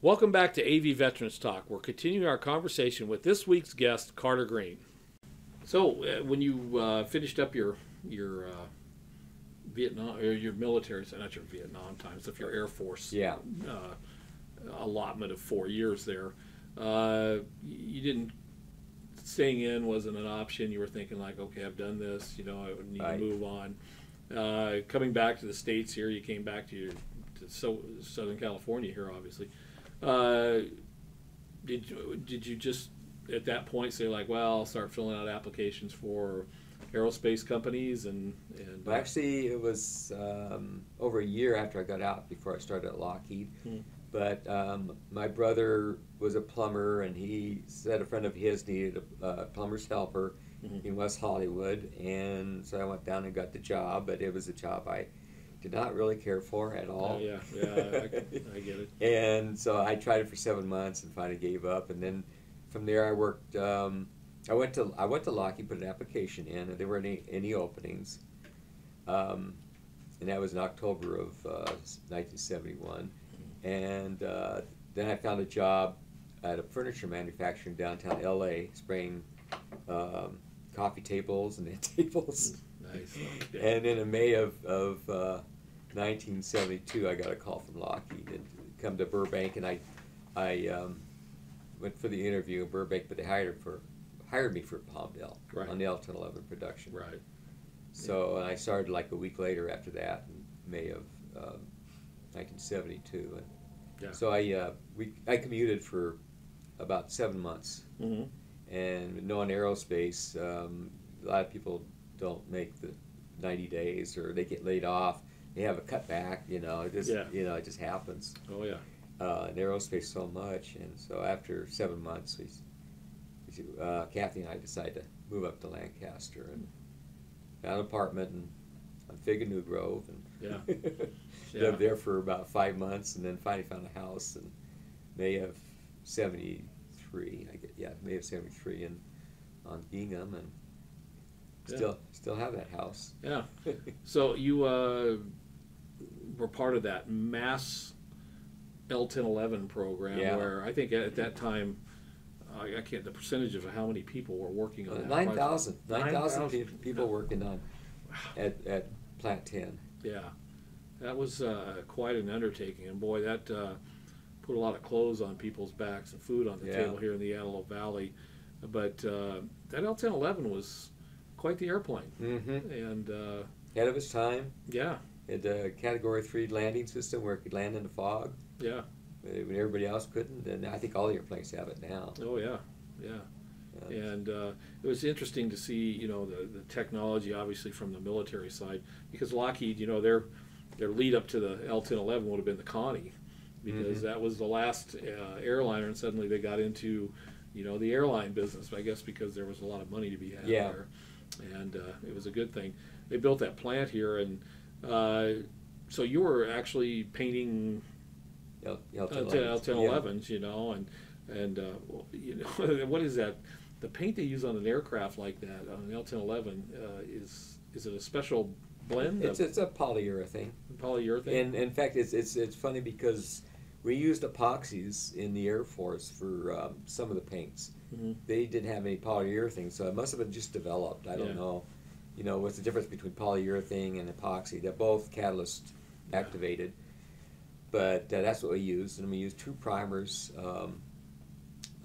Welcome back to AV Veterans Talk. We're continuing our conversation with this week's guest, Carter Green. So, when you finished up your Vietnam or your military, so not your Vietnam time, stuff, your Air Force allotment of 4 years there, you didn't staying in wasn't an option. You were thinking like, okay, I've done this, I would need to move on. Coming back to the States here, you came back to Southern California here, obviously. Did you just at that point say like, well, I'll start filling out applications for aerospace companies Well, actually, it was over a year after I got out before I started at Lockheed. But my brother was a plumber, and he said a friend of his needed a plumber's helper in West Hollywood, and so I went down and got the job. But it was a job I did not really care for at all. I get it. And so I tried it for 7 months and finally gave up. And then from there, I worked. I went to Lockheed, put an application in, and there weren't any openings. And that was in October of 1971. And then I found a job at a furniture manufacturer in downtown LA, spraying coffee tables and end tables. Nice. And then in May of 1972, I got a call from Lockheed and come to Burbank, and I went for the interview in Burbank, but they hired me for Palmdale on the L-1011 production. Right. So I started like a week later after that, in May of 1972. And so I commuted for about 7 months. And knowing aerospace, a lot of people don't make the 90 days, or they get laid off. They have a cutback, it just happens. Oh yeah. In aerospace so much, and so after 7 months, Kathy and I decided to move up to Lancaster and found an apartment on Fig and New Grove, and lived there for about 5 months, and then finally found a house in May of '73. May of '73, and on Gingham, and still have that house. Yeah. So you were part of that mass L-1011 program, where I think at that time, I can't, the percentage of how many people were working on that. 9,000 people working on at Plant 10. Yeah, that was quite an undertaking, and boy, that put a lot of clothes on people's backs and food on the table here in the Antelope Valley. But that L-1011 was quite the airplane, and ahead of its time. Yeah, it had a Category 3 landing system where it could land in the fog. Yeah, when everybody else couldn't, and I think all the airplanes have it now. Oh yeah. And it was interesting to see, the technology, obviously, from the military side, because Lockheed, their lead up to the L-1011 would have been the Connie, because that was the last airliner, and suddenly they got into, the airline business, I guess because there was a lot of money to be had there, and it was a good thing. They built that plant here, and so you were actually painting L-1011s, and what is that? The paint they use on an aircraft like that, on an L-1011, is it a special blend? It's a polyurethane. Polyurethane? And in fact, it's funny because we used epoxies in the Air Force for some of the paints. They didn't have any polyurethane, so it must have been just developed. I don't know. What's the difference between polyurethane and epoxy? They're both catalyst activated. But that's what we used, and we used 2 primers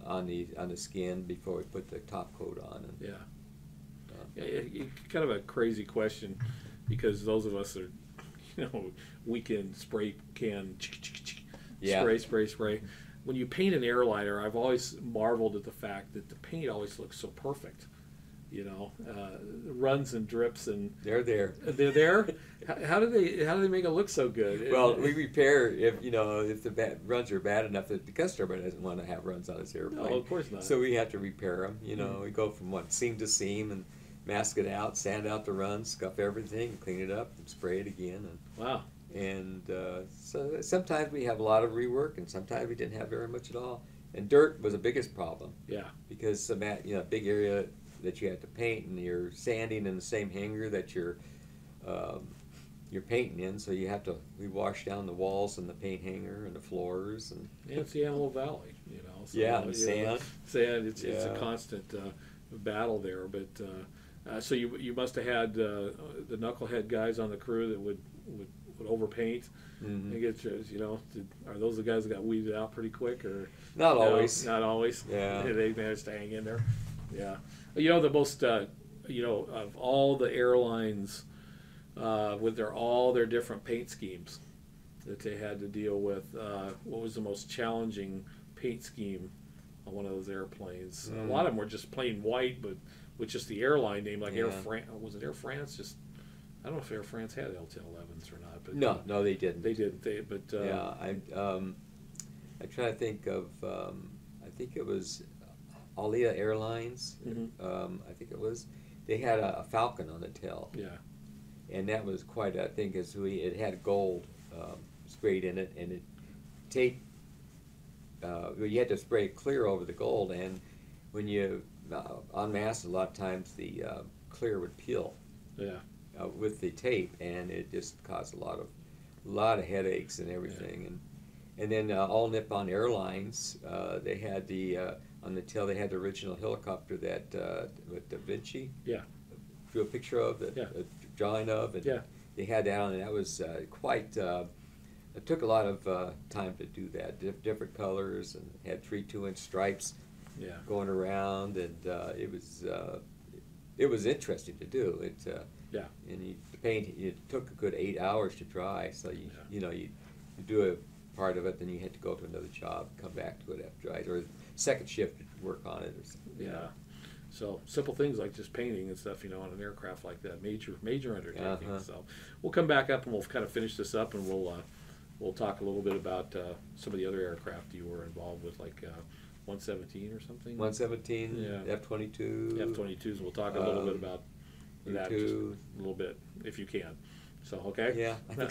on the skin before we put the top coat on. And, kind of a crazy question, because those of us are, weekend spray can, spray. When you paint an airliner, I've always marveled at the fact that the paint always looks so perfect. Runs and drips, and they're there. They're there. How do they make it look so good? Well, we repair if the runs are bad enough that the customer doesn't want to have runs on his airplane. No, of course not. So we have to repair them. We go from seam to seam and mask it out, sand out the runs, scuff everything, clean it up, and spray it again. And wow. And so sometimes we have a lot of rework, and sometimes we didn't have very much at all. And dirt was the biggest problem. Yeah. Because big area that you have to paint, and you're sanding in the same hanger that you're you're painting in, so we wash down the walls and the paint hanger and the floors and it's the Antelope Valley, you know. So, yeah, and sand. Sand. It's a constant battle there. But so you must have had the knucklehead guys on the crew that would overpaint. Mm-hmm. And get you know, are those the guys that got weeded out pretty quick, or not always? Not always. Yeah, they managed to hang in there. Yeah, you know, the most you know, of all the airlines with all their different paint schemes that they had to deal with, what was the most challenging paint scheme on one of those airplanes? A lot of them were just plain white, but with just the airline name, like Air France. Was it Air France? Just I don't know if Air France had L-1011s or not. But no, they didn't. They didn't. Yeah, I'm trying to think of. I think it was Alita Airlines. Mm-hmm. I think it was. They had a falcon on the tail. Yeah. And that was quite a thing, because it had gold sprayed in it, and it tape. You had to spray it clear over the gold, and when you unmasked, a lot of times the clear would peel. Yeah. With the tape, and it just caused a lot of headaches and everything. And then all Nippon Airlines, they had on the tail they had the original helicopter that with Da Vinci drew a picture of, a drawing of, and they had that on, and that was quite. It took a lot of time to do that. Different colors, and had 3 2-inch stripes going around, and it was interesting to do. And the paint, it took a good 8 hours to dry. So you do a part of it, then you had to go to another job, come back to it after dry, or second shift to work on it or something. Yeah. So simple things like just painting and stuff, you know, on an aircraft like that, major undertaking. So we'll come back up and we'll kind of finish this up, and we'll talk a little bit about some of the other aircraft you were involved with, like 117 or something. 117, F-22. F-22s. We'll talk a little bit about that, just a little bit, if you can. So, okay? Yeah. I think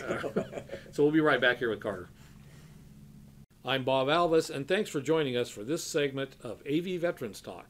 so we'll be right back here with Carter. I'm Bob Alvis, and thanks for joining us for this segment of AV Veterans Talk.